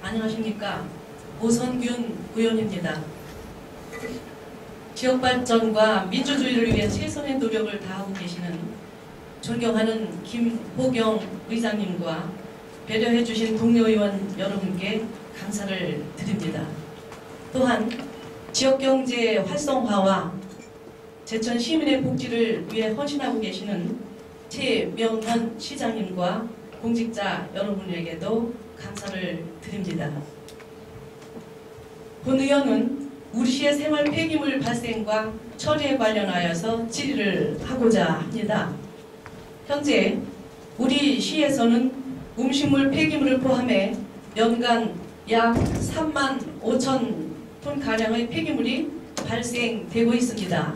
안녕하십니까. 오선균 의원입니다. 지역발전과 민주주의를 위해 최선의 노력을 다하고 계시는 존경하는 김호경 의장님과 배려해 주신 동료 의원 여러분께 감사를 드립니다. 또한 지역경제 활성화와 제천 시민의 복지를 위해 헌신하고 계시는 최명현 시장님과 공직자 여러분에게도 감사를 드립니다. 본 의원은 우리 시의 생활 폐기물 발생과 처리에 관련하여서 질의를 하고자 합니다. 현재 우리 시에서는 음식물 폐기물을 포함해 연간 약 3만 5천 톤가량의 폐기물이 발생되고 있습니다.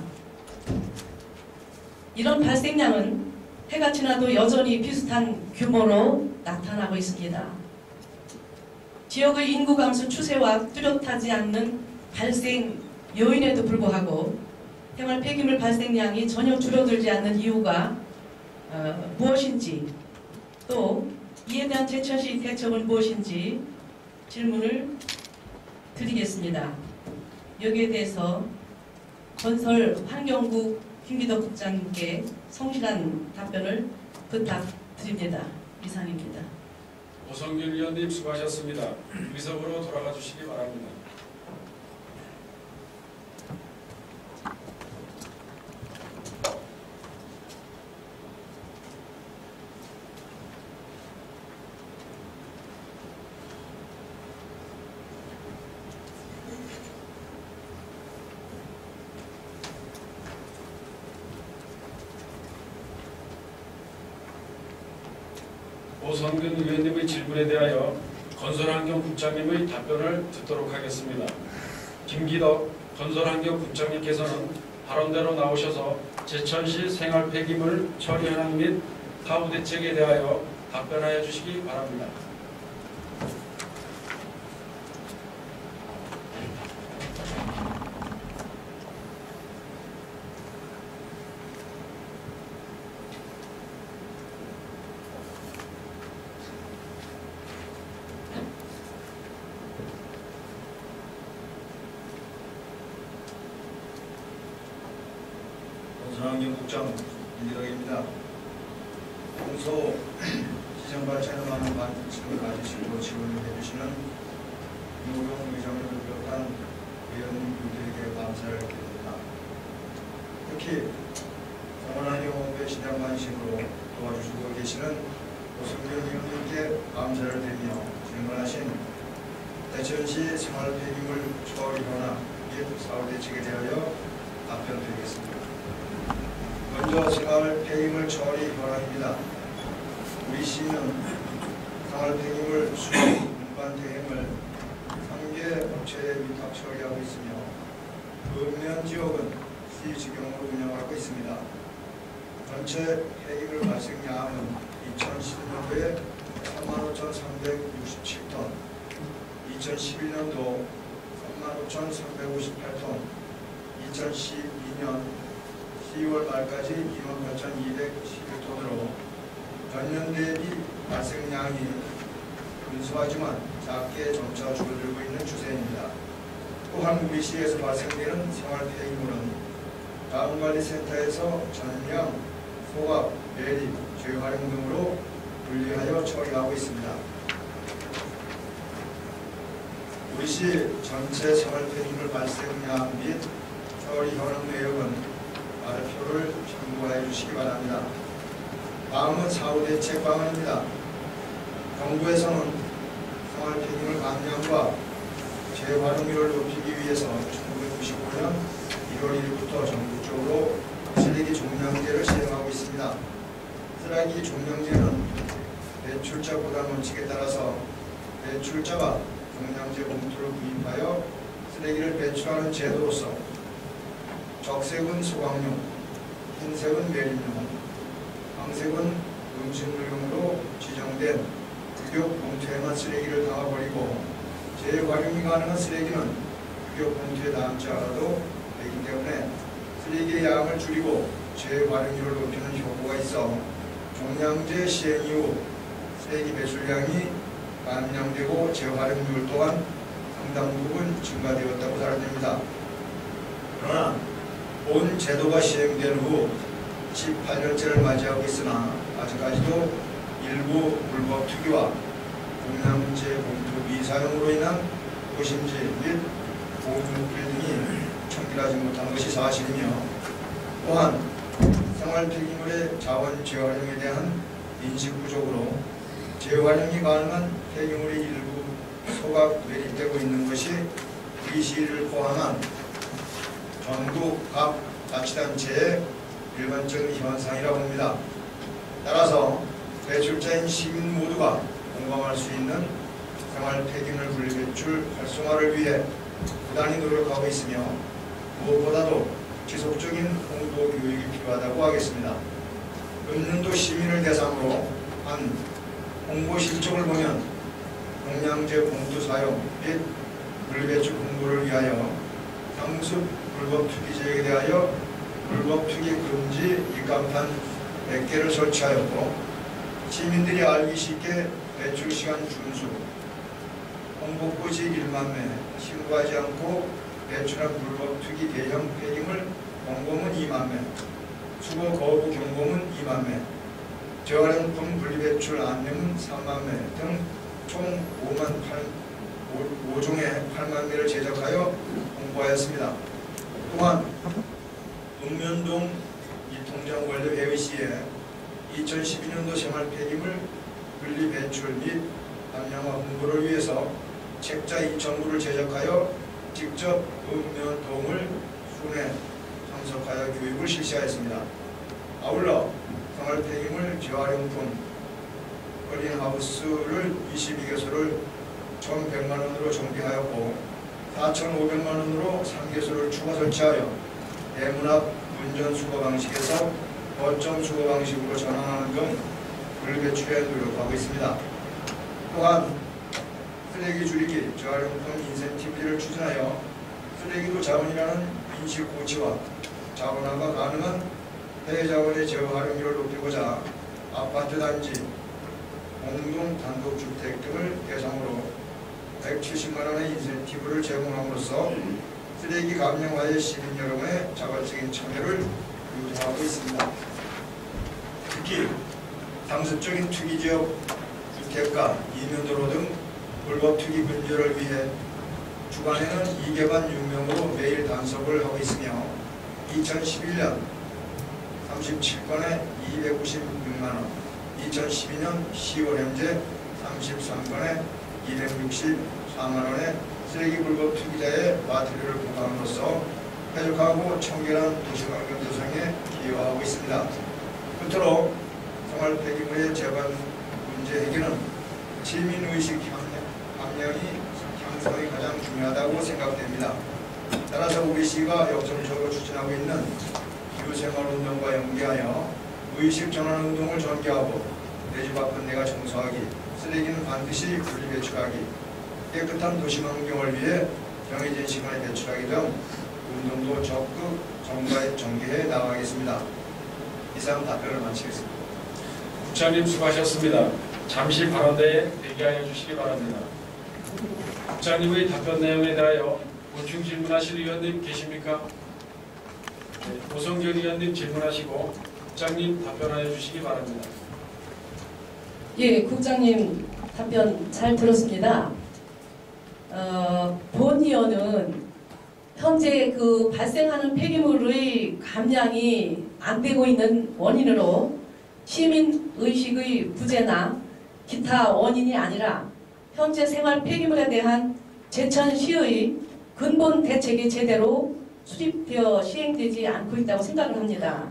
이런 발생량은 해가 지나도 여전히 비슷한 규모로 나타나고 있습니다. 지역의 인구 감소 추세와 뚜렷하지 않는 발생 요인에도 불구하고 생활 폐기물 발생량이 전혀 줄어들지 않는 이유가 무엇인지, 또 이에 대한 제천시 대책은 무엇인지 질문을 드리겠습니다. 여기에 대해서 건설환경국 김기덕 국장님께 성실한 답변을 부탁드립니다. 이상입니다. 오성균 의원님 수고하셨습니다. 의석으로 돌아가 주시기 바랍니다. 오성균 의원님의 질문에 대하여 건설환경국장님의 답변을 듣도록 하겠습니다. 김기덕 건설환경국장님께서는 발언대로 나오셔서 제천시 생활폐기물 처리 현황 및 사후 대책에 대하여 답변하여 주시기 바랍니다. 건설환경국장 김기덕입니다. 평소 시정발전에 많은 관심을 가지시고 지원을 해주시는 김호경 의장을 비롯한 의원님들에게 감사를 드립니다. 특히 생활환경업에 시장 관심으로 도와주시고 계시는 오성균 의원님께 감사를 드리며 질문하신 대천시 생활폐기물 처리 현황 및 사후 대책에 대하여 답변드리겠습니다. 먼저 생활폐기물 처리 현황입니다. 우리 시는 생활폐기물 수거 운반 대행을 3개 업체에 위탁 처리하고 있으며 읍면 지역은 시 직영으로 운영하고 있습니다. 전체 폐기물 발생량은 2010년도에 35,367톤, 2011년도 35,358톤, 2012년 12월 말까지 28,211톤으로 전년 대비 발생량이 근소하지만 작게 점차 줄어들고 있는 추세입니다. 또한 우리 시에서 발생되는 생활폐기물은 자원관리센터에서 전량, 소각, 매립, 재활용 등으로 분리하여 처리하고 있습니다. 우리 시 전체 생활폐기물 발생량 및 처리 현황 내역은 발표를 참고해 주시기 바랍니다. 다음은 사후 대책 방안입니다. 정부에서는 생활폐기물 감량과 재활용률을 높이기 위해서 1995년 1월 1일부터 전국적으로 쓰레기 종량제를 시행하고 있습니다. 쓰레기 종량제는 배출자 부담 원칙에 따라서 배출자가 종량제 봉투를 구입하여 쓰레기를 배출하는 제도로서 적색은 소각용, 흰색은 매립용, 황색은 음식물용으로 지정된 규격 봉투에만 쓰레기를 담아버리고 재활용이 가능한 쓰레기는 규격 봉투에 담지 않아도 되기 때문에 쓰레기의 양을 줄이고 재활용률을 높이는 효과가 있어 종량제 시행 이후 쓰레기 배출량이 감량되고 재활용률 또한 상당 부분 증가되었다고 살아냅니다. 그러나 본 제도가 시행된 후 18년째를 맞이하고 있으나 아직까지도 일부 불법 투기와 종량제 봉투 미사용으로 인한 도심지 및 보호목길 등이 청결하지 못한 것이 사실이며, 또한 생활 폐기물의 자원 재활용에 대한 인식 부족으로 재활용이 가능한 폐기물이 일부 소각 매립되고 있는 것이 이 시를 포함한 전국 각 자치단체의 일반적인 현상이라고 봅니다. 따라서 배출자인 시민 모두가 공감할 수 있는 생활 폐기물 분리배출 활성화를 위해 부단히 노력하고 있으며, 무엇보다도 지속적인 홍보 교육이 필요하다고 하겠습니다. 금년도 시민을 대상으로 한 홍보 실적을 보면 종량제 봉투 사용 및 분리배출 홍보를 위하여 상습 불법 투기제에 대하여 불법 투기 금지 입간판 100개를 설치하였고, 시민들이 알기 쉽게 배출 시간 준수, 홍보고지 1만 매, 신고하지 않고 배출한 불법 투기 대형 폐기물 공고문 2만 매, 수거 거부 경고문 2만 매, 재활용품 분리배출 안내문 3만 매 등 총 5종의 8만 매를 제작하여 홍보하였습니다. 또한 읍면동 이통장 원래 회의 시에 2012년도 생활 폐기물 분리배출 및 감량화 홍보를 위해서 책자 2,000부를 제작하여 직접 읍면동을 순회 참석하여 교육을 실시하였습니다. 아울러 생활 폐기물 재활용품 어린하우스를 22개소를 1,100만 원으로 정비하였고, 4,500만 원으로 3개소를 추가 설치하여 대문 앞 운전 수거 방식에서 거점 수거 방식으로 전환하는 등 분리배출에 노력하고 있습니다. 또한 쓰레기 줄이기 재활용품 인센티브를 추진하여 쓰레기도 자원이라는 인식 고취와 자원화가 가능한 폐자원의 재활용률을 높이고자 아파트 단지, 공동 단독주택 등을 대상으로 170만 원의 인센티브를 제공함으로써 쓰레기 감량화에 시민 여러분의 자발적인 참여를 유도하고 있습니다. 특히 상습적인 투기지역 주택가, 이면도로 등 불법 투기 근절을 위해 주간에는 2개반 6명으로 매일 단속을 하고 있으며, 2011년 37건에 296만 원, 2012년 10월 현재 33건에 264만 원의 쓰레기 불법 투기자의 마트리를 보강함으로써 쾌적하고 청결한 도시환경 조성에 기여하고 있습니다. 끝으로 생활 폐기물의 재반 문제 해결은 시민의식 향상이 가장 중요하다고 생각됩니다. 따라서 우리 시가 역점적으로 추진하고 있는 기후생활운동과 연계하여 의식 전환 운동을 전개하고 내 집 앞은 내가 청소하기, 쓰레기는 반드시 분리배출하기, 깨끗한 도시환경을 위해 정해진 시간에 배출하기 등 운동도 적극 전개해 나가겠습니다. 이상 답변을 마치겠습니다. 국장님 수고하셨습니다. 잠시 발언대에 대기하여 주시기 바랍니다. 국장님의 답변 내용에 대하여 보충 질문하실 의원님 계십니까? 네, 오성길 의원님 질문하시고 국장님 답변하여 주시기 바랍니다. 예, 국장님 답변 잘 들었습니다. 본 의원은 현재 그 발생하는 폐기물의 감량이 안 되고 있는 원인으로 시민 의식의 부재나 기타 원인이 아니라 현재 생활 폐기물에 대한 제천시의 근본 대책이 제대로 수립되어 시행되지 않고 있다고 생각을 합니다.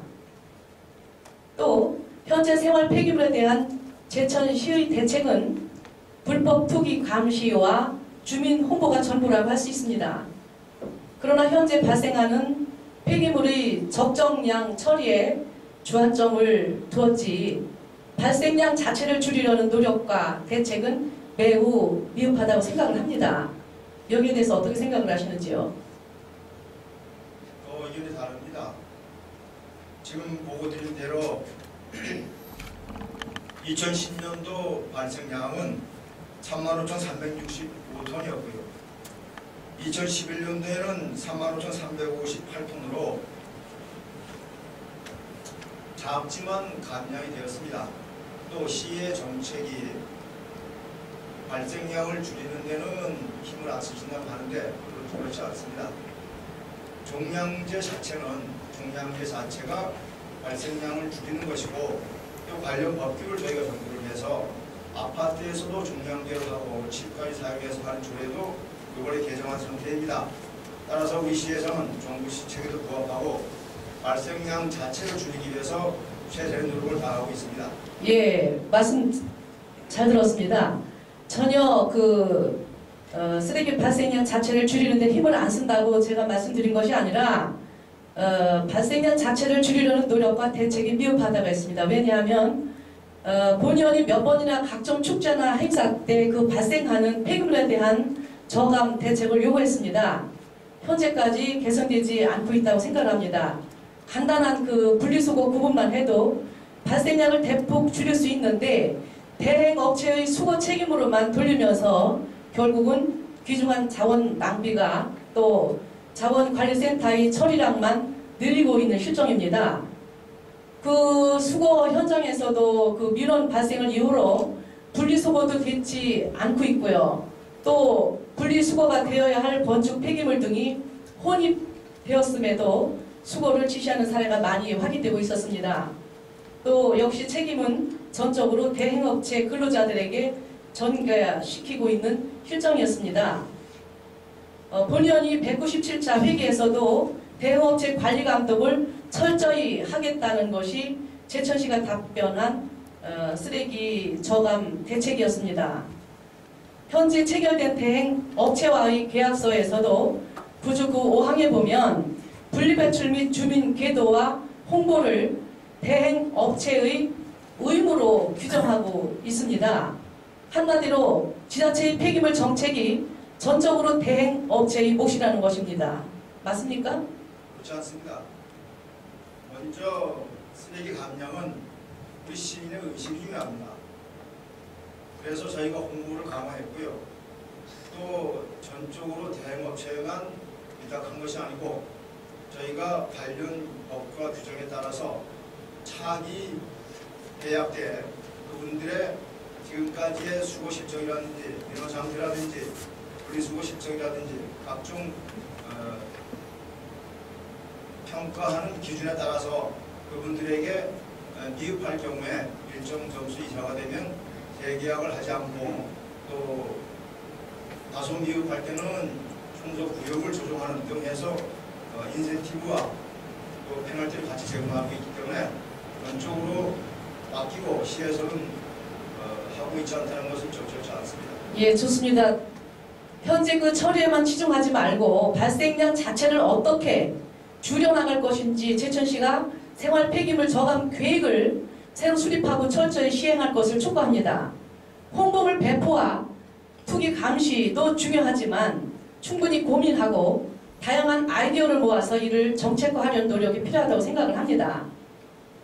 또 현재 생활 폐기물에 대한 제천시의 대책은 불법 투기 감시와 주민 홍보가 전부라고 할 수 있습니다. 그러나 현재 발생하는 폐기물의 적정량 처리에 주안점을 두었지 발생량 자체를 줄이려는 노력과 대책은 매우 미흡하다고 생각을 합니다. 여기에 대해서 어떻게 생각을 하시는지요? 의견이 다릅니다. 지금 보고 드린 대로 2010년도 발생량은 35,365톤이었고요. 2011년도에는 35,358톤으로 작지만 감량이 되었습니다. 또 시의 정책이 발생량을 줄이는 데는 힘을 안 쓰신다고 하는데 그렇지 않습니다. 종량제 자체가 발생량을 줄이는 것이고 또 관련 법규를 저희가 정부를 해서 아파트에서도 종량제로 하고 집까지 사용해서 하는 조례도 6월에 개정한 상태입니다. 따라서 우리 시에서는 정부 시책에도 부합하고 발생량 자체를 줄이기 위해서 최선의 노력을 다하고 있습니다. 예, 말씀 잘 들었습니다. 전혀 쓰레기 발생량 자체를 줄이는데 힘을 안 쓴다고 제가 말씀드린 것이 아니라 발생량 자체를 줄이려는 노력과 대책이 미흡하다고 했습니다. 왜냐하면 본의원이 몇 번이나 각종 축제나 행사 때 그 발생하는 폐기물에 대한 저감 대책을 요구했습니다. 현재까지 개선되지 않고 있다고 생각합니다. 간단한 그 분리수거 구분만 해도 발생량을 대폭 줄일 수 있는데 대행업체의 수거 책임으로만 돌리면서 결국은 귀중한 자원 낭비가 또 자원관리센터의 처리량만 늘리고 있는 실정입니다. 그 수거 현장에서도 그 민원 발생을 이유로 분리수거도 되지 않고 있고요. 또 분리수거가 되어야 할 건축 폐기물 등이 혼입되었음에도 수거를 지시하는 사례가 많이 확인되고 있었습니다. 또 역시 책임은 전적으로 대행업체 근로자들에게 전가시키고 있는 실정이었습니다. 본의원이 197차 회기에서도 대행업체 관리 감독을 철저히 하겠다는 것이 제천시가 답변한 쓰레기 저감 대책이었습니다. 현재 체결된 대행업체와의 계약서에서도 부주 5항에 보면 분리배출 및 주민 계도와 홍보를 대행업체의 의무로 규정하고 있습니다. 한마디로 지자체의 폐기물 정책이 전적으로 대행업체의 몫이라는 것입니다. 맞습니까? 그렇지 않습니다. 먼저 쓰레기 감량은 우리 시민의 의식이 중요합니다. 그래서 저희가 홍보를 강화했고요. 또 전적으로 대행업체에만 위탁한 것이 아니고 저희가 관련 법과 규정에 따라서 차기 계약 때 그분들의 지금까지의 수고 실정이라든지 민원 상태라든지 분리수거 실정이라든지 각종 평가하는 기준에 따라서 그분들에게 미흡할 경우에 일정 점수 이상가 되면 재계약을 하지 않고 또 다소 미흡할 때는 충족 구역을 조정하는 등 해서 인센티브와 또 페널티를 같이 제공하고 있기 때문에 전적으로 맡기고 시에서는 하고 있지 않다는 것은 적절치 않습니다. 예, 좋습니다. 현재 그 처리에만 치중하지 말고 발생량 자체를 어떻게 줄여나갈 것인지 제천시가 생활 폐기물 저감 계획을 새로 수립하고 철저히 시행할 것을 촉구합니다. 홍보물 배포와 투기 감시도 중요하지만 충분히 고민하고 다양한 아이디어를 모아서 이를 정책화하려는 노력이 필요하다고 생각을 합니다.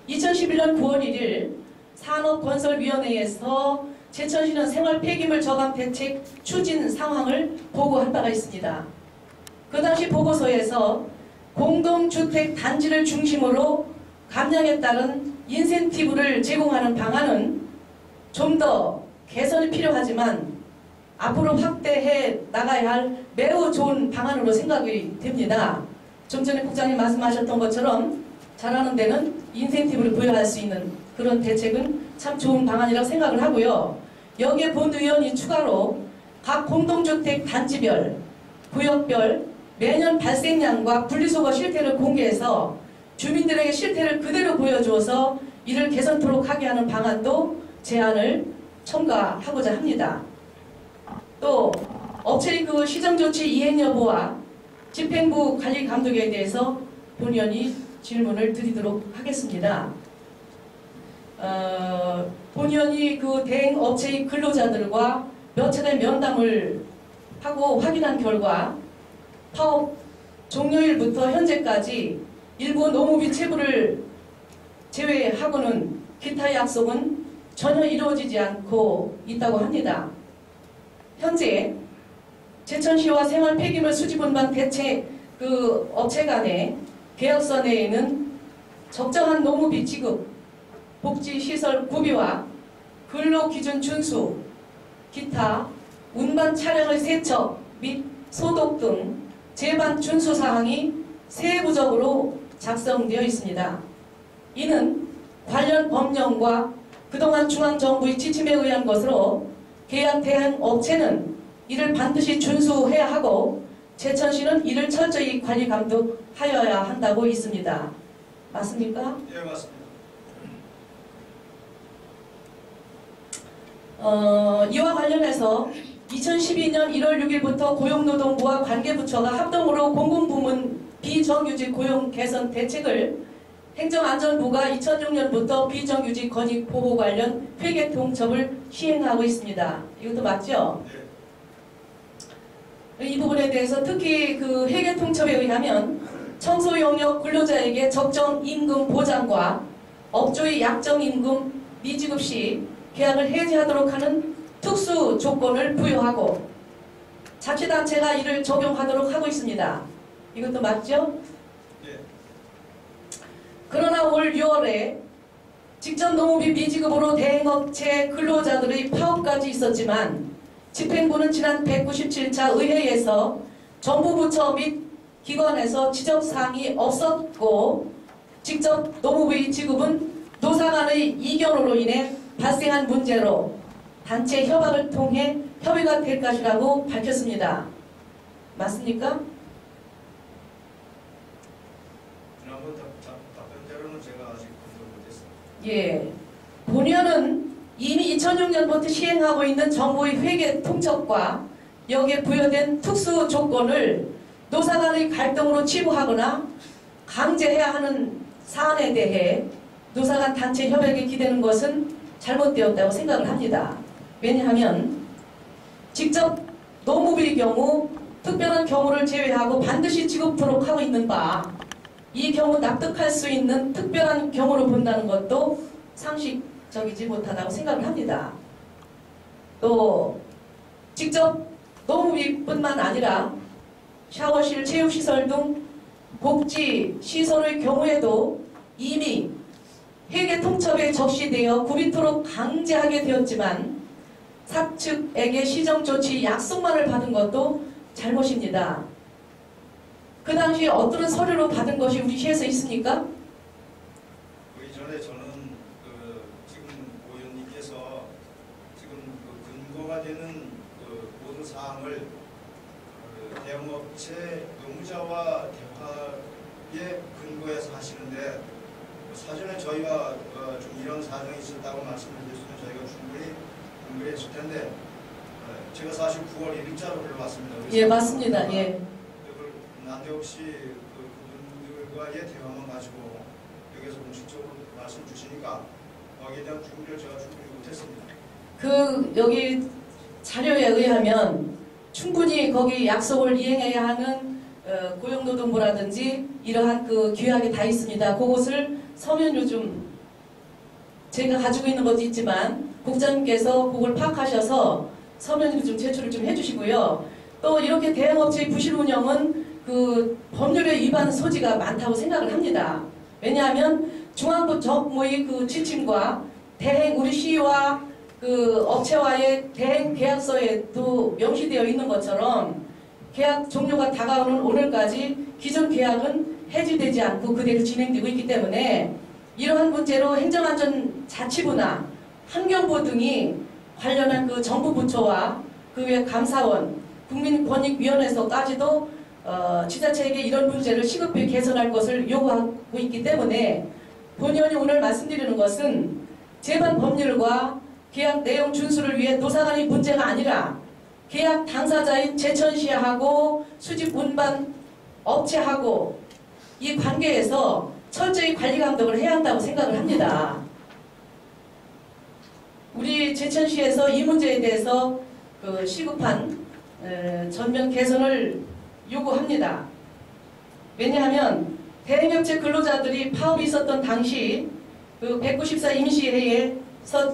2011년 9월 1일 산업건설위원회에서 제천시는 생활 폐기물 저감 대책 추진 상황을 보고한 바가 있습니다. 그 당시 보고서에서 공동주택 단지를 중심으로 감량에 따른 인센티브를 제공하는 방안은 좀 더 개선이 필요하지만 앞으로 확대해 나가야 할 매우 좋은 방안으로 생각이 됩니다. 좀 전에 국장님 말씀하셨던 것처럼 잘하는 데는 인센티브를 부여할 수 있는 그런 대책은 참 좋은 방안이라고 생각을 하고요. 여기에 본의원이 추가로 각 공동주택 단지별, 구역별 매년 발생량과 분리수거 실태를 공개해서 주민들에게 실태를 그대로 보여주어서 이를 개선토록 하게 하는 방안도 제안을 첨가하고자 합니다. 또 업체의 그 시정조치 이행 여부와 집행부 관리 감독에 대해서 본의원이 질문을 드리도록 하겠습니다. 본의원이 그 대행업체의 근로자들과 몇 차례 면담을 하고 확인한 결과 파업 종료일부터 현재까지 일부 노무비 체불을 제외하고는 기타 약속은 전혀 이루어지지 않고 있다고 합니다. 현재 제천시와 생활 폐기물 수집 운반 대체 업체 간의 계약서 내에는 적정한 노무비 지급, 복지시설 구비와 근로기준 준수, 기타 운반 차량의 세척 및 소독 등 제반 준수 사항이 세부적으로 작성되어 있습니다. 이는 관련 법령과 그동안 중앙정부의 지침에 의한 것으로 계약 대행 업체는 이를 반드시 준수해야 하고 제천시는 이를 철저히 관리 감독하여야 한다고 있습니다. 맞습니까? 예, 맞습니다. 이와 관련해서 2012년 1월 6일부터 고용노동부와 관계부처가 합동으로 공공부문 비정규직 고용 개선 대책을 행정안전부가 2006년부터 비정규직 건익 보호 관련 회계 통첩을 시행하고 있습니다. 이것도 맞죠? 이 부분에 대해서 특히 그 회계 통첩에 의하면 청소 영역 근로자에게 적정 임금 보장과 업주의 약정 임금 미지급 시 계약을 해지하도록 하는 특수 조건을 부여하고 자치단체가 이를 적용하도록 하고 있습니다. 이것도 맞죠? 예. 그러나 올 6월에 직접 노무비 미지급으로 대행업체 근로자들의 파업까지 있었지만 집행부는 지난 197차 의회에서 정부 부처 및 기관에서 지적사항이 없었고 직접 노무비 지급은 노사 간의 이견으로 인해 발생한 문제로 단체 협약을 통해 협의가 될 것이라고 밝혔습니다. 맞습니까? 지난번 답변대로는 제가 아직 검토 못했습니다. 예. 본연은 이미 2006년부터 시행하고 있는 정부의 회계 통첩과 여기에 부여된 특수 조건을 노사 간의 갈등으로 치부하거나 강제해야 하는 사안에 대해 노사 간 단체 협약에 기대는 것은 잘못되었다고 생각을 합니다. 왜냐하면 직접 노무비의 경우 특별한 경우를 제외하고 반드시 지급토록 하고 있는 바 이 경우 납득할 수 있는 특별한 경우로 본다는 것도 상식적이지 못하다고 생각을 합니다. 또 직접 노무비뿐만 아니라 샤워실, 체육시설 등 복지시설의 경우에도 이미 회계 통첩에 적시되어 구비토록 강제하게 되었지만 사측에게 시정조치 약속만을 받은 것도 잘못입니다. 그 당시에 어떤 서류로 받은 것이 우리 시에서 있습니까? 그 이전에 저는 지금 의원님께서 지금 근거가 되는 모든 사항을 대형업체 노무자와 대화에 근거해서 하시는데 사전에 저희가 좀 이런 사정이 있었다고 말씀을 드렸으면 저희가 충분히 준비했을 텐데 제가 사실 9월 1일자로 흘러왔습니다. 예, 맞습니다. 예. 난데없이 그분들과의 대화만 가지고 여기서 공식적으로 말씀 주시니까 거기에 대한 준비를 제가 충분히 못했습니다. 여기 자료에 의하면 충분히 거기 약속을 이행해야 하는 고용노동부라든지 이러한 규약이 다 있습니다. 그것을 서면 요즘 제가 가지고 있는 것도 있지만 국장님께서 그걸 파악하셔서 서면 좀 제출을 좀 해주시고요. 또 이렇게 대형업체의 부실 운영은 법률에 위반 소지가 많다고 생각을 합니다. 왜냐하면 중앙부 정부의 지침과 대행 우리 시와 업체와의 대행 계약서에도 명시되어 있는 것처럼 계약 종료가 다가오는 오늘까지 기존 계약은 해지되지 않고 그대로 진행되고 있기 때문에 이러한 문제로 행정안전자치부나 환경부 등이 관련한 정부 부처와 그 외 감사원, 국민권익위원회에서까지도 지자체에게 이런 문제를 시급히 개선할 것을 요구하고 있기 때문에 본의원이 오늘 말씀드리는 것은 제반 법률과 계약 내용 준수를 위해 노사 간의 문제가 아니라 계약 당사자인 제천시하고 수집 운반 업체하고 이 관계에서 철저히 관리 감독을 해야 한다고 생각을 합니다. 우리 제천시에서 이 문제에 대해서 시급한 전면 개선을 요구합니다. 왜냐하면 대행업체 근로자들이 파업이 있었던 당시 194 임시회에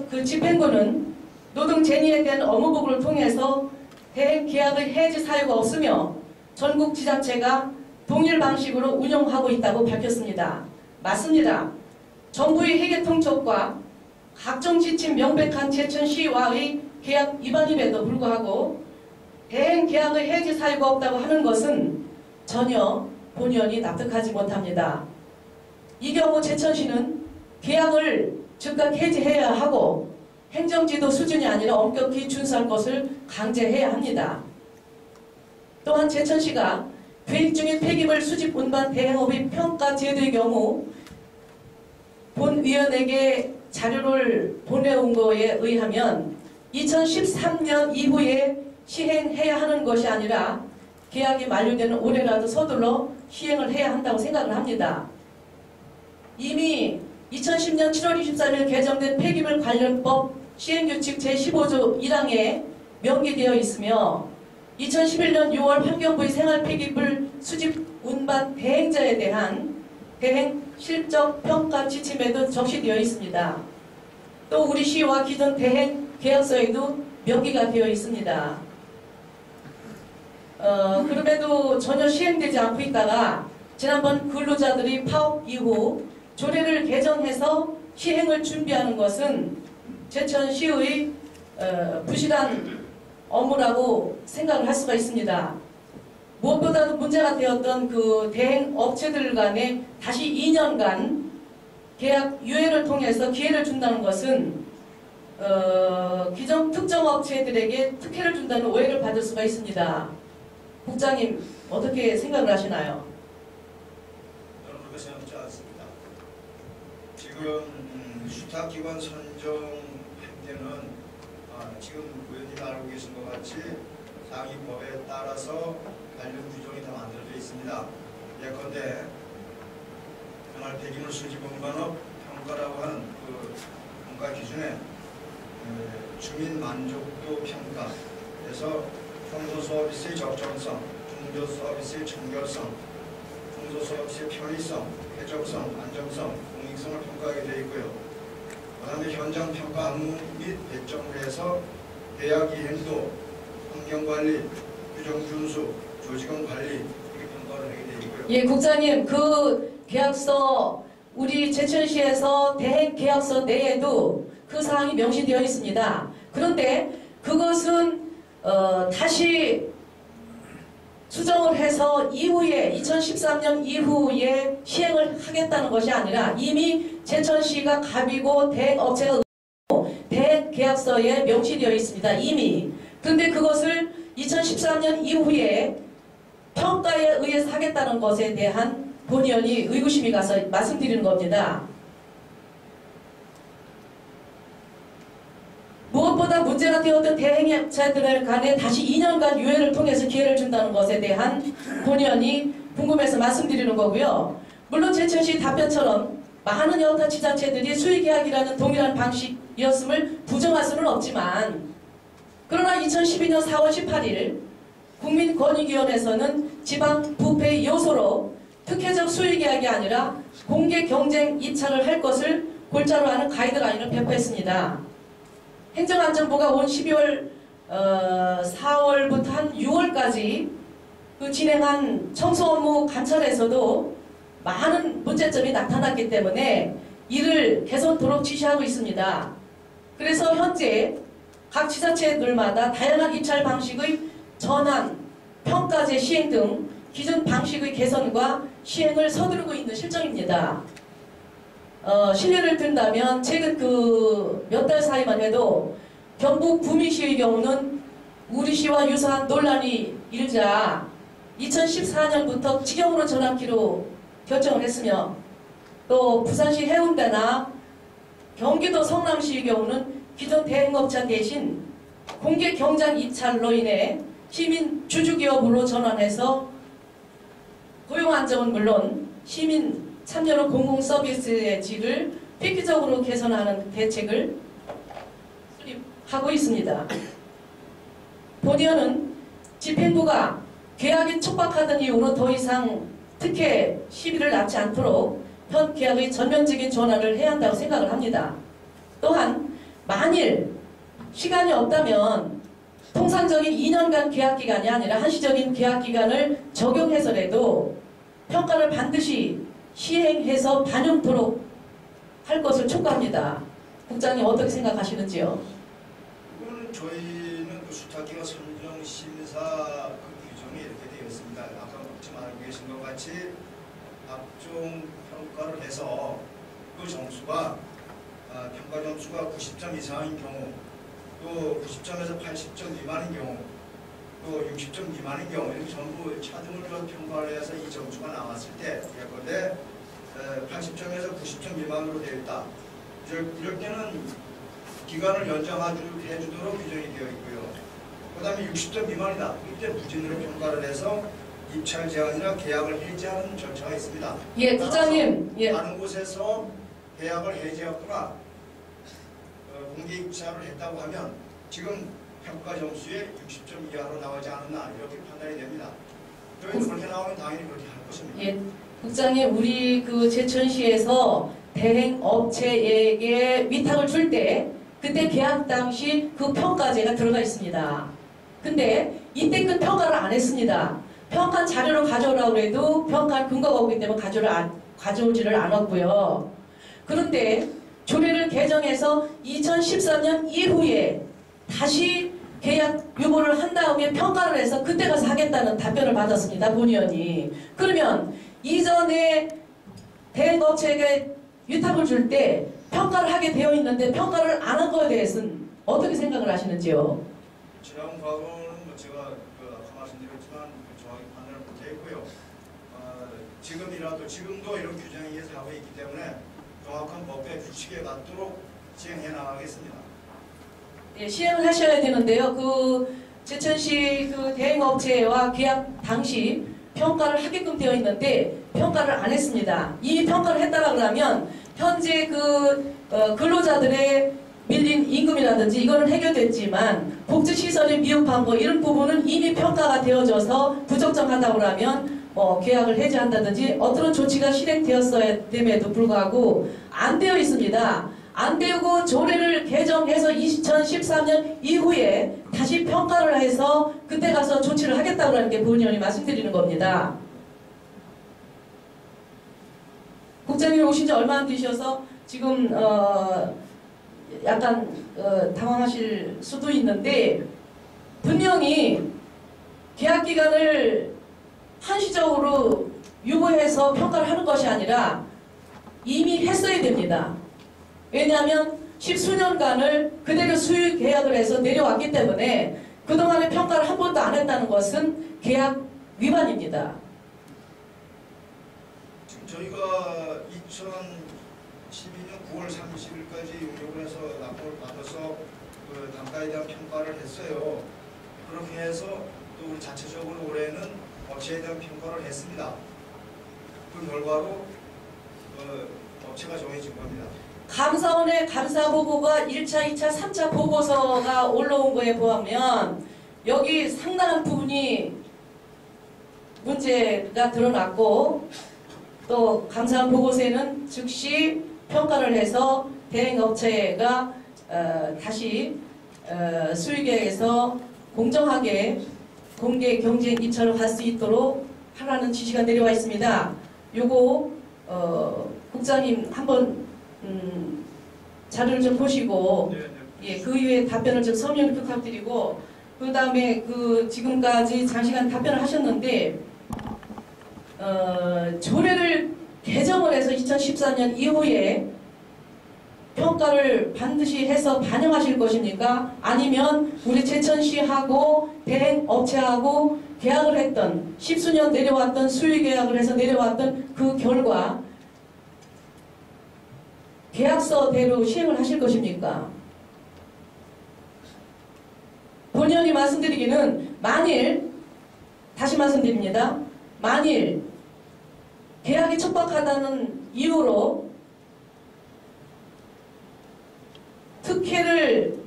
그 집행부는 노동쟁의에 대한 업무보고를 통해서 대행 계약의 해지 사유가 없으며 전국 지자체가 동일 방식으로 운영하고 있다고 밝혔습니다. 맞습니다. 정부의 회계 통첩과 각종 지침 명백한 제천시와의 계약 위반임에도 불구하고 대행 계약의 해지 사유가 없다고 하는 것은 전혀 본의원이 납득하지 못합니다. 이 경우 제천시는 계약을 즉각 해지해야 하고 행정지도 수준이 아니라 엄격히 준수할 것을 강제해야 합니다. 또한 제천시가 계획 중인 폐기물 수집 운반 대행업의 평가 제도의 경우 본위원에게 자료를 보내온 거에 의하면 2013년 이후에 시행해야 하는 것이 아니라 계약이 만료되는 올해라도 서둘러 시행을 해야 한다고 생각을 합니다. 이미 2010년 7월 23일 개정된 폐기물 관련법 시행규칙 제15조 1항에 명기되어 있으며 2011년 6월 환경부의 생활폐기물 수집 운반 대행자에 대한 대행 실적 평가 지침에도 적시되어 있습니다. 또 우리 시와 기존 대행 계약서에도 명기가 되어 있습니다. 그럼에도 전혀 시행되지 않고 있다가 지난번 근로자들이 파업 이후 조례를 개정해서 시행을 준비하는 것은 제천시의 부실한 업무라고 생각을 할 수가 있습니다. 무엇보다도 문제가 되었던 그 대행 업체들 간에 다시 2년간 계약 유예를 통해서 기회를 준다는 것은 기존 특정 업체들에게 특혜를 준다는 오해를 받을 수가 있습니다. 국장님 어떻게 생각을 하시나요? 저는 그렇게 생각하지 않습니다. 지금 수탁기관 선정할 때는 지금 의원님이 알고 계신 것 같이 상위법에 따라서 관련 규정이 다 만들어져 있습니다. 예컨대 생활 폐기물 수집 운반업 평가라고 하는 그 평가 기준에 주민 만족도 평가에서 평소 서비스의 적정성, 중조 서비스의 청결성, 중소 서비스의 편의성, 쾌적성, 안정성, 공익성을 평가하게 되어 있고요. 그 다음에 현장 평가 업무 및 배정을 해서 계약 이행도, 환경관리, 규정 준수, 조직원 관리 이렇게 평가를 하게 되어 있고요. 예, 국장님 그 계약서 우리 제천시에서 대행 계약서 내에도 그 사항이 명시되어 있습니다. 그런데 그것은 다시 수정을 해서 이후에 2013년 이후에 시행을 하겠다는 것이 아니라 이미 제천시가 갑이고 대행업체가 대행계약서에 명시되어 있습니다. 이미. 그런데 그것을 2013년 이후에 평가에 의해서 하겠다는 것에 대한 본의원이 의구심이 가서 말씀드리는 겁니다. 무엇보다 문제가 되었던 대행업체들 간에 다시 2년간 유예를 통해서 기회를 준다는 것에 대한 본의원이 궁금해서 말씀드리는 거고요. 물론 제천시 답변처럼 많은 여타 지자체들이 수의계약이라는 동일한 방식이었음을 부정할 수는 없지만 그러나 2012년 4월 18일 국민권익위원회에서는 지방 부패의 요소로 특혜적 수의계약이 아니라 공개 경쟁 입찰을 할 것을 골자로 하는 가이드라인을 배포했습니다. 행정안전부가 올 12월 4월부터 한 6월까지 그 진행한 청소 업무 감찰에서도 많은 문제점이 나타났기 때문에 이를 개선토록 지시하고 있습니다. 그래서 현재 각 지자체들마다 다양한 입찰 방식의 전환, 평가제 시행 등 기존 방식의 개선과 시행을 서두르고 있는 실정입니다. 실례를 든다면 최근 그 몇 달 사이만 해도 경북 구미시의 경우는 우리 시와 유사한 논란이 일자 2014년부터 직영으로 전환키로 결정을 했으며 또 부산시 해운대나 경기도 성남시의 경우는 기존 대행업체 대신 공개 경쟁 입찰로 인해 시민 주주기업으로 전환해서 고용 안정은 물론 시민 참여로 공공 서비스의 질을 획기적으로 개선하는 대책을 수립하고 있습니다. 본의원은 집행부가 계약이 촉박하던 이유로 더 이상 특혜 시비를 낳지 않도록 현 계약의 전면적인 전환을 해야 한다고 생각을 합니다. 또한 만일 시간이 없다면 통상적인 2년간 계약기간이 아니라 한시적인 계약기간을 적용해서라도 평가를 반드시 시행해서 반영토록 할 것을 촉구합니다. 국장님 어떻게 생각하시는지요? 이거는 저희는 그 수탁기관 선정 심사 그 규정이 이렇게 되어 있습니다. 아까 지금 알고 계신 것 같이 각종 평가를 해서 그 점수가 평가 점수가 90점 이상인 경우, 또 90점에서 80점 미만인 경우, 또 60점 미만인 경우 이렇게 전부 차등을 평가를 해서 이 점수가 나왔을 때 예컨대 80점에서 90점 미만으로 되어 있다. 이럴 때는 기간을 연장해주도록 규정이 되어 있고요. 그 다음에 60점 미만이다. 이때 무진으로 평가를 해서 입찰 제한이나 계약을 해지하는 절차가 있습니다. 예, 국장님. 예. 다른 곳에서 계약을 해지하거나 공개 입찰을 했다고 하면 지금 평가 점수에 60점 이하로 나오지 않았나 이렇게 판단이 됩니다. 저희는 그렇게 나오면 당연히 그렇게 할 것입니다. 예, 국장님, 우리 그 제천시에서 대행업체에게 위탁을 줄 때 그때 계약 당시 그 평가제가 들어가 있습니다. 근데 이때 그 평가를 안 했습니다. 평가 자료를 가져오라고 해도 평가 근거가 없기 때문에 가져오지를 않았고요. 그런데 조례를 개정해서 2013년 이후에 다시 계약 유보를 한 다음에 평가를 해서 그때 가서 하겠다는 답변을 받았습니다. 본의원이. 그러면 이전에 대행업체에게 위탁을 줄 때 평가를 하게 되어 있는데 평가를 안 한 거에 대해서는 어떻게 생각을 하시는지요? 지난 과거는 제가 아까 말씀드렸지만 정확히 판단을 못했고요. 지금도 이런 규정이 하고 있기 때문에 정확한 법의 규칙에 맞도록 시행해 나가겠습니다. 예, 시행을 하셔야 되는데요. 그 제천시 그 대행업체와 계약 당시 평가를 하게끔 되어 있는데 평가를 안 했습니다. 이미 평가를 했다라 그러면 현재 그 근로자들의 밀린 임금이라든지 이거는 해결됐지만 복지시설이 미흡한 거 이런 부분은 이미 평가가 되어져서 부적정하다고 하면 계약을 해지한다든지 어떤 조치가 실행되었어야 됨에도 불구하고 안 되어 있습니다. 안 되고 조례를 개정해서 2013년 이후에 다시 평가를 해서 그때 가서 조치를 하겠다고 하는 게 본의원이 말씀드리는 겁니다. 국장님 오신 지 얼마 안 되셔서 지금 약간 당황하실 수도 있는데 분명히 계약기간을 한시적으로 유보해서 평가를 하는 것이 아니라 이미 했어야 됩니다. 왜냐하면 십수년간을 그대로 수유 계약을 해서 내려왔기 때문에 그동안의 평가를 한 번도 안 했다는 것은 계약 위반입니다. 지금 저희가 2012년 9월 30일까지 용역을 해서 납품을 받아서 그 단가에 대한 평가를 했어요. 그렇게 해서 또 우리 자체적으로 올해는 업체에 대한 평가를 했습니다. 그 결과로 업체가 정해진 겁니다. 감사원의 감사보고가 1차, 2차, 3차 보고서가 올라온 거에 보면 여기 상당한 부분이 문제가 드러났고 또 감사원 보고서에는 즉시 평가를 해서 대행업체가 다시 수의계획에서 공정하게 공개 경쟁 입찰을 할 수 있도록 하라는 지시가 내려와 있습니다. 요거 국장님 한번 자료를 좀 보시고 예, 그 이후에 답변을 좀 서면을 부탁드리고 그 다음에 그 지금까지 장시간 답변을 하셨는데 조례를 개정을 해서 2014년 이후에 평가를 반드시 해서 반영하실 것입니까? 아니면 우리 제천시하고 대행업체하고 계약을 했던 10수년 내려왔던 수의 계약을 해서 내려왔던 그 결과 계약서대로 시행을 하실 것입니까? 본의원이 말씀드리기는 만일 다시 말씀드립니다. 만일 계약이 촉박하다는 이유로 특혜를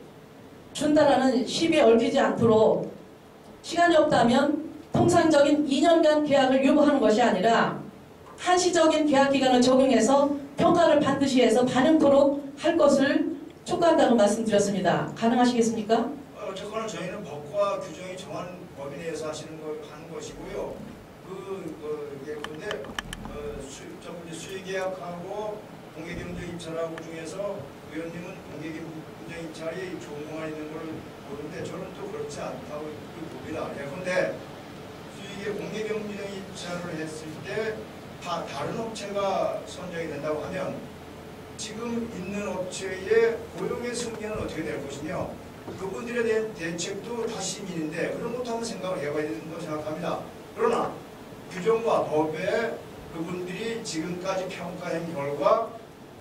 준다라는 시비에 얽히지 않도록 시간이 없다면 통상적인 2년간 계약을 유보하는 것이 아니라 한시적인 계약 기간을 적용해서 평가를 반드시 해서 반영토록 할 것을 촉구 통과한다고 말씀드렸습니다. 가능하시겠습니까? 어쨌거나 저희는 법과 규정이 정한 법에 대해서 하는 것이고요. 예컨대 수의계약하고 공개경쟁 입찰하고 중에서 의원님은 공개경쟁 입찰이 좋은 것만 있는 걸 보는데 저는 또 그렇지 않다고 봅니다. 예컨대 공개경쟁 입찰을 했을 때 다른 업체가 선정이 된다고 하면 지금 있는 업체의 고용의 승계는 어떻게 될 것이며 그분들에 대한 대책도 다 시민인데 그런 것도 한번 생각을 해봐야 된다고 생각합니다. 그러나 규정과 법에 그분들이 지금까지 평가한 결과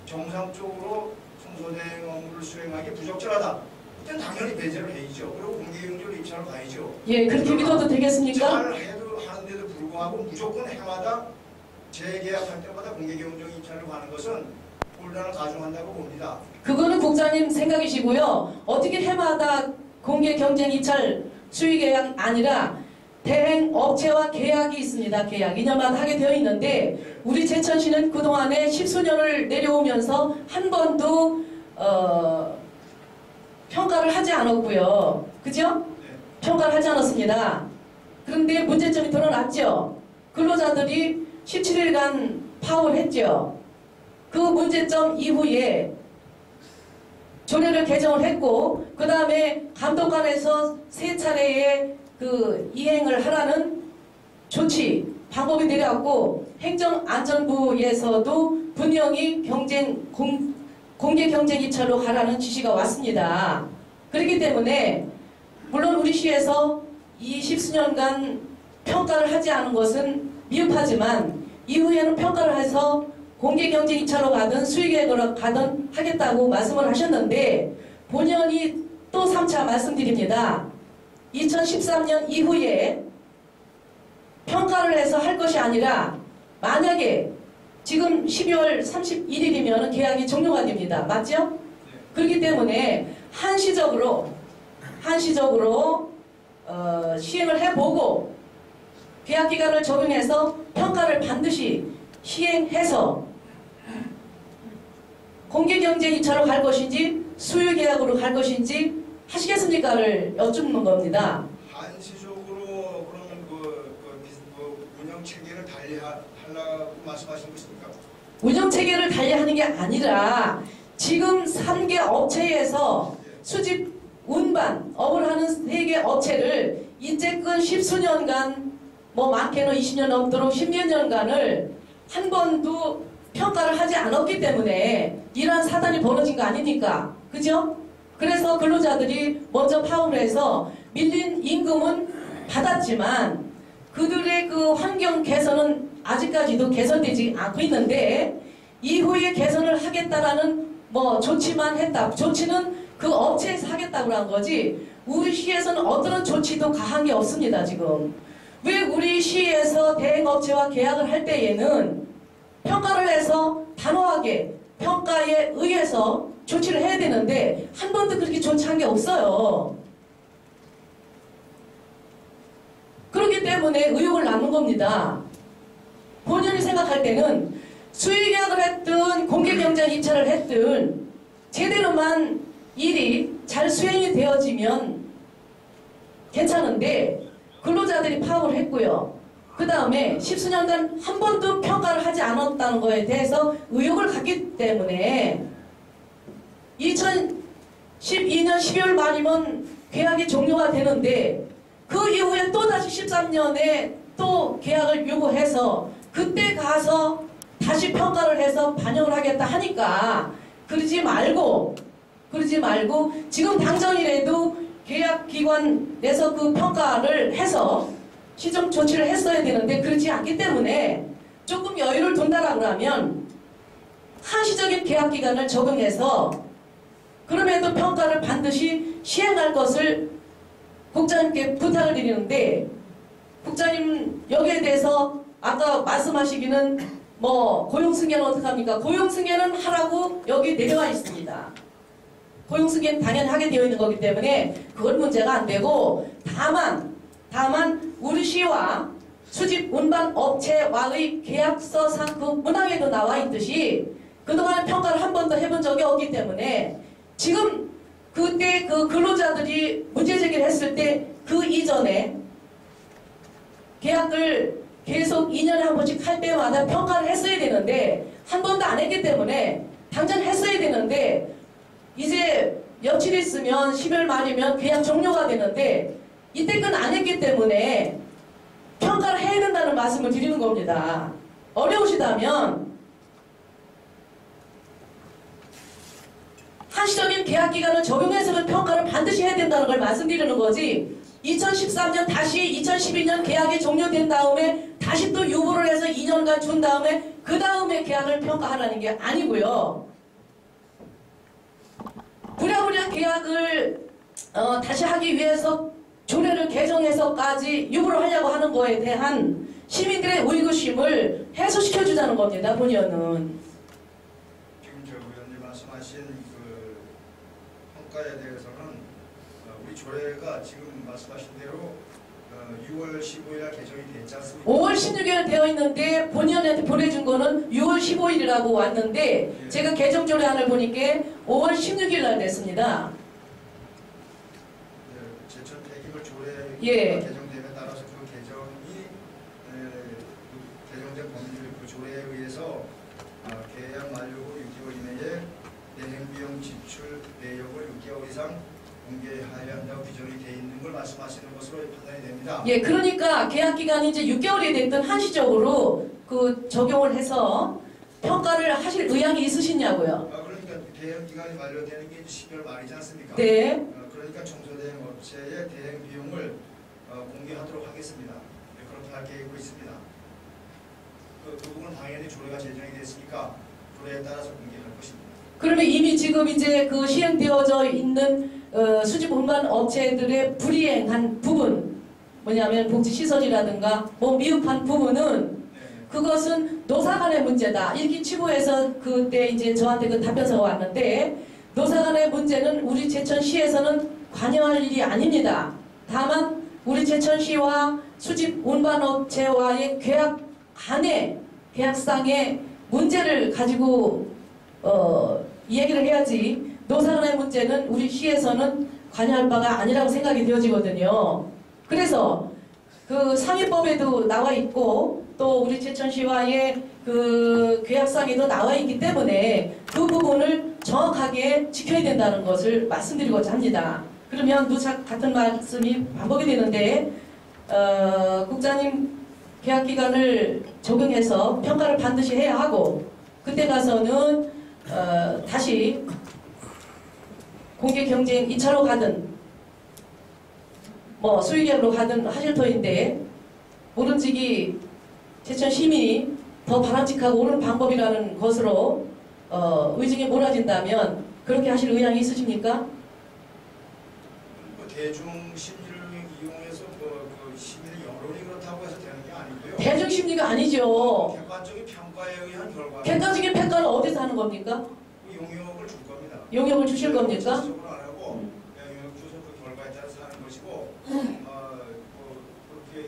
정상적으로 청소대행 업무를 수행하기 부적절하다. 이땐 당연히 배제를 해야죠. 그리고 공개경쟁 입찰을 가야죠. 예, 그렇게 믿어도 되겠습니까? 잘 하는데도 불구하고 무조건 해마다 재계약할 때마다 공개경쟁 입찰을 가는 것은 혼란을 가중한다고 봅니다. 그거는 국장님 생각이시고요. 어떻게 해마다 공개경쟁 입찰 수의계약이 아니라 대행 업체와 계약이 있습니다. 계약 2년마다 하게 되어 있는데 우리 제천시는 그동안에 10수년을 내려오면서 한 번도 평가를 하지 않았고요. 그죠? 네. 평가를 하지 않았습니다. 그런데 문제점이 드러났죠. 근로자들이 17일간 파업을 했죠. 그 문제점 이후에 조례를 개정을 했고 그 다음에 감독관에서 3차례의 그 이행을 하라는 조치 방법이 내려왔고 행정안전부에서도 분명히 공개 경쟁 입찰로 가라는 지시가 왔습니다. 그렇기 때문에 물론 우리 시에서 이 10수년간 평가를 하지 않은 것은 미흡하지만 이후에는 평가를 해서 공개 경쟁 입찰로 가든 수의계약으로 가든 하겠다고 말씀을 하셨는데 본연이 또 3차 말씀드립니다. 2013년 이후에 평가를 해서 할 것이 아니라 만약에 지금 12월 31일이면 계약이 종료가 됩니다. 맞죠? 네. 그렇기 때문에 한시적으로 시행을 해보고 계약기간을 적용해서 평가를 반드시 시행해서 공개경쟁 입찰로 갈 것인지 수의계약으로 갈 것인지 하시겠습니까를 여쭙는 겁니다. 한시적으로 그러면 운영 체계를 달리하려고 말씀하시는 것입니까? 운영 체계를 달리하는 게 아니라 지금 3개 업체에서 수집 운반 업을 하는 3개 업체를 이제껏 10수년간 많게는 20년 넘도록 10몇 년간을 한 번도 평가를 하지 않았기 때문에 이러한 사단이 벌어진 거 아닙니까? 그죠? 그래서 근로자들이 먼저 파업을 해서 밀린 임금은 받았지만 그들의 그 환경 개선은 아직까지도 개선되지 않고 있는데 이후에 개선을 하겠다라는 조치만 했다. 조치는 그 업체에서 하겠다고 한 거지 우리 시에서는 어떤 조치도 가한 게 없습니다. 지금. 왜 우리 시에서 대행업체와 계약을 할 때에는 평가를 해서 단호하게 평가에 의해서 조치를 해야 되는데 한 번도 그렇게 조치한 게 없어요. 그렇기 때문에 의혹을 낳는 겁니다. 본인이 생각할 때는 수의계약을 했든 공개경쟁 입찰을 했든 제대로만 일이 잘 수행이 되어지면 괜찮은데 근로자들이 파업을 했고요. 그 다음에 10수년간 한 번도 평가를 하지 않았다는 거에 대해서 의혹을 갖기 때문에 2012년 12월 말이면 계약이 종료가 되는데 그 이후에 또다시 13년에 또 계약을 요구해서 그때 가서 다시 평가를 해서 반영을 하겠다 하니까 그러지 말고 지금 당장이라도 계약기관 내서 그 평가를 해서 시정 조치를 했어야 되는데 그렇지 않기 때문에 조금 여유를 둔다라고 하면 한시적인 계약기간을 적용해서 그럼에도 평가를 반드시 시행할 것을 국장님께 부탁을 드리는데 국장님 여기에 대해서 아까 말씀하시기는 고용승계는 어떡합니까? 고용승계는 하라고 여기 내려와 있습니다. 고용승계는 당연히 하게 되어 있는 거기 때문에 그건 문제가 안 되고 다만 우리 시와 수집 운반 업체와의 계약서상 그 문항에도 나와 있듯이 그동안 평가를 한 번도 해본 적이 없기 때문에 지금 그때 그 근로자들이 문제 제기를 했을 때 그 이전에 계약을 계속 2년에 한 번씩 할 때마다 평가를 했어야 되는데 한 번도 안 했기 때문에 당장 했어야 되는데 이제 며칠 있으면 10월 말이면 계약 종료가 되는데 이때까지 안 했기 때문에 평가를 해야 된다는 말씀을 드리는 겁니다. 어려우시다면 한시적인 계약기간을 적용해서 평가를 반드시 해야 된다는 걸 말씀드리는 거지 2013년 다시 2012년 계약이 종료된 다음에 다시 또 유보를 해서 2년간 준 다음에 그 다음에 계약을 평가하라는 게 아니고요. 부랴부랴 계약을 다시 하기 위해서 조례를 개정해서까지 유보를 하려고 하는 거에 대한 시민들의 의구심을 해소시켜주자는 겁니다. 본의원은. 지금 저 의원님 말씀하신 그 평가에 대해서는 우리 조례가 지금 말씀하신 대로 6월 15일 개정이 됐지 않습니까? 5월 16일 되어 있는데 본의원한테 보내준 거는 6월 15일이라고 왔는데 예. 제가 개정 조례안을 보니까 5월 16일 날 됐습니다. 제천 폐기물 조례가 예. 개정됨에 따라서 그 개정이 개정된 법률 그 조례에 의해서 계약 만료 후 6개월 이내에 대행비용 지출 내역을 6개월 이상 공개해야 한다고 규정이 되어 있는 걸 말씀하시는 것으로 판단이 됩니다. 예, 그러니까 계약 기간이 이제 6개월이 됐든 한시적으로 그 적용을 해서 평가를 하실 의향이 있으시냐고요. 그러니까 대행 기간이 만료되는 게 12월 말이지 않습니까? 네. 그러니까 청소대행 업체의 대행 비용을 공개하도록 하겠습니다. 네, 그렇게 할 계획으로 있습니다. 그 부분은 당연히 조례가 제정이 됐으니까 조례에 따라서 공개할 것입니다. 그러면 이미 지금 이제 그 시행되어져 있는 수집 운반 업체들의 불이행한 부분 뭐냐면 복지시설이라든가 뭐 미흡한 부분은 그것은 노사 간의 문제다. 일기 치부에서 그때 이제 저한테 그 답변서가 왔는데 노사 간의 문제는 우리 제천시에서는 관여할 일이 아닙니다. 다만 우리 제천시와 수집 운반업체와의 계약 간의 계약상의 문제를 가지고 이야기를 해야지 노사 간의 문제는 우리 시에서는 관여할 바가 아니라고 생각이 되어지거든요. 그래서 그 상위법에도 나와 있고 또 우리 제천시와의 그 계약상에도 나와 있기 때문에 그 부분을 정확하게 지켜야 된다는 것을 말씀드리고자 합니다. 그러면 누차 같은 말씀이 반복이 되는데 국장님 계약기간을 적용해서 평가를 반드시 해야 하고 그때 가서는 다시 공개경쟁 2차로 가든 뭐 수의결로 가든 하실 터인데 모름지기 제천 시민이 더 바람직하고 옳은 방법이라는 것으로 의중에 몰아진다면 그렇게 하실 의향이 있으십니까? 대중 심리를 이용해서 그 시민의 여론이 그렇다고 해서 되는 게 아니고요. 대중 심리가 아니죠. 객관적인 평가에 의한 결과. 객관적인 평가는 어디서 하는 겁니까? 용역을 줄 겁니다. 용역을 주실 겁니까? 적으로 안 하고 용역 주서 그 결과에 따라서 하는 것이고 그렇게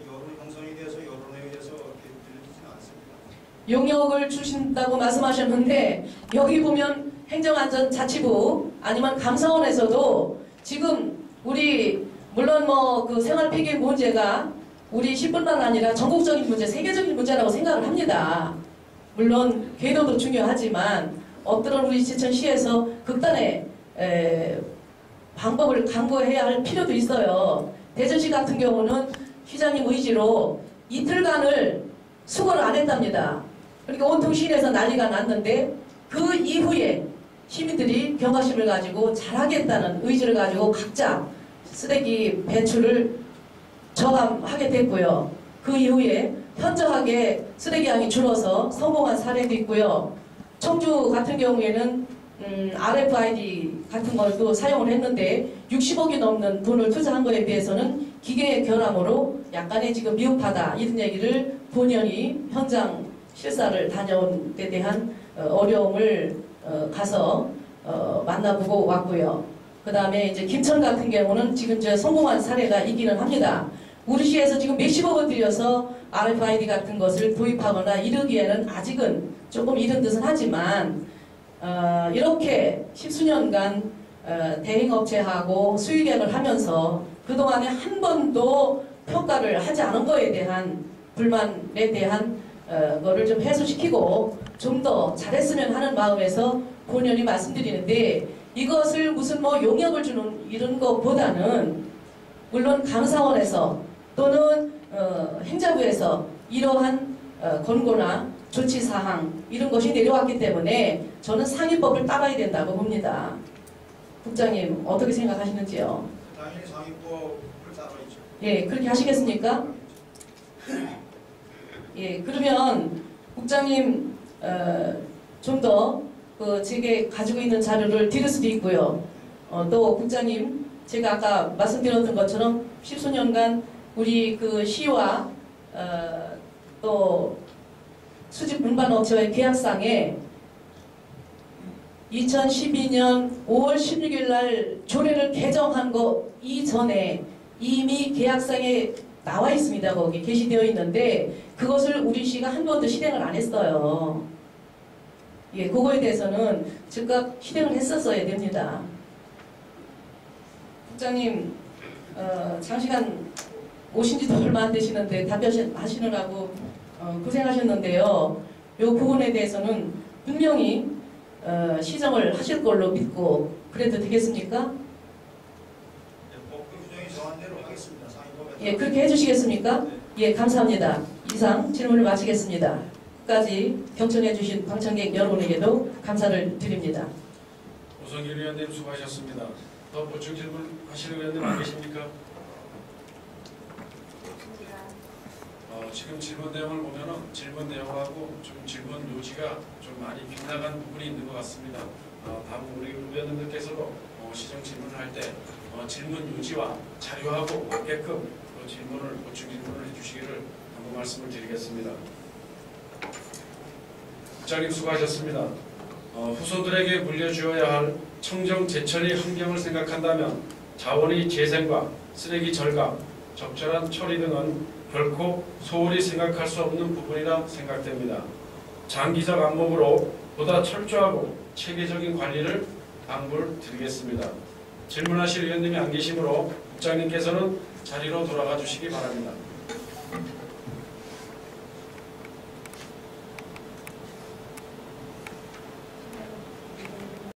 여론이 형성이 돼서 여론에 의해서 이렇게 들려지지는 않습니다. 용역을 주신다고 말씀하셨는데 여기 보면 행정안전자치부 아니면 감사원에서도 지금 우리 물론 뭐 그 생활 폐기 문제가 우리 시뿐만 아니라 전국적인 문제, 세계적인 문제라고 생각을 합니다. 물론 궤도도 중요하지만 엎드런 우리 제천시에서 극단의 방법을 강구해야 할 필요도 있어요. 대전시 같은 경우는 시장님 의지로 이틀간을 수거를 안 했답니다. 그러니까 온통 시내에서 난리가 났는데 그 이후에 시민들이 경각심을 가지고 잘하겠다는 의지를 가지고 각자 쓰레기 배출을 저감하게 됐고요. 그 이후에 현저하게 쓰레기 양이 줄어서 성공한 사례도 있고요. 청주 같은 경우에는 RFID 같은 것도 사용을 했는데 60억이 넘는 돈을 투자한 것에 비해서는 기계의 결함으로 약간의 지금 미흡하다 이런 얘기를 본연이 현장 실사를 다녀온 데 대한 어려움을 가서 만나보고 왔고요. 그 다음에 이제 김천 같은 경우는 지금 저 성공한 사례가 있기는 합니다. 우리 시에서 지금 몇십억을 들여서 RFID 같은 것을 도입하거나 이르기에는 아직은 조금 이른 듯은 하지만 이렇게 십수년간 대행업체하고 수의계약을 하면서 그동안에 한 번도 평가를 하지 않은 거에 대한 불만에 대한 거를 좀 해소시키고 좀 더 잘했으면 하는 마음에서 본연이 말씀드리는데, 이것을 무슨 뭐 용역을 주는 이런 것보다는 물론 감사원에서 또는 행자부에서 이러한 권고나 조치사항 이런 것이 내려왔기 때문에 저는 상위법을 따라야 된다고 봅니다. 국장님 어떻게 생각하시는지요? 당연히 상위법을 따라야죠. 예, 그렇게 하시겠습니까? 예, 그러면 국장님 좀 더 제게 가지고 있는 자료를 드릴 수도 있고요. 또 국장님 제가 아까 말씀드렸던 것처럼 십수년간 우리 그 시와 또 수직 운반업체와의 계약상에 2012년 5월 16일 날 조례를 개정한 거 이전에 이미 계약상에 나와 있습니다. 거기 게시되어 있는데 그것을 우리 시가 한 번도 실행을 안 했어요. 예, 그거에 대해서는 즉각 실행을 했었어야 됩니다. 국장님, 장시간 오신 지도 얼마 안 되시는데 답변하시느라고 고생하셨는데요. 이 부분에 대해서는 분명히 시정을 하실 걸로 믿고 그래도 되겠습니까? 법규 규정이 정한 대로 하겠습니다. 상위법에 예, 그렇게 해주시겠습니까? 예, 감사합니다. 이상 질문을 마치겠습니다. 끝까지 경청해주신 방청객 여러분에게도 감사를 드립니다. 오성길 의원님 수고하셨습니다. 더 보충 질문 하실 의원님 안 계십니까? 지금 질문 내용을 보면은 질문 내용하고 좀 질문 요지가 좀 많이 빗나간 부분이 있는 것 같습니다. 다음 우리 의원님들께서도 시정 질문을 할 때 질문 요지와 자료하고 맞게끔 질문을 보충 질문을 해주시기를 한번 말씀을 드리겠습니다. 국장님 수고하셨습니다. 후손들에게 물려주어야 할 청정 제철의 환경을 생각한다면 자원의 재생과 쓰레기 절감, 적절한 처리 등은 결코 소홀히 생각할 수 없는 부분이라 생각됩니다. 장기적 안목으로 보다 철저하고 체계적인 관리를 당부드리겠습니다. 질문하실 의원님이 안 계시므로 국장님께서는 자리로 돌아가 주시기 바랍니다.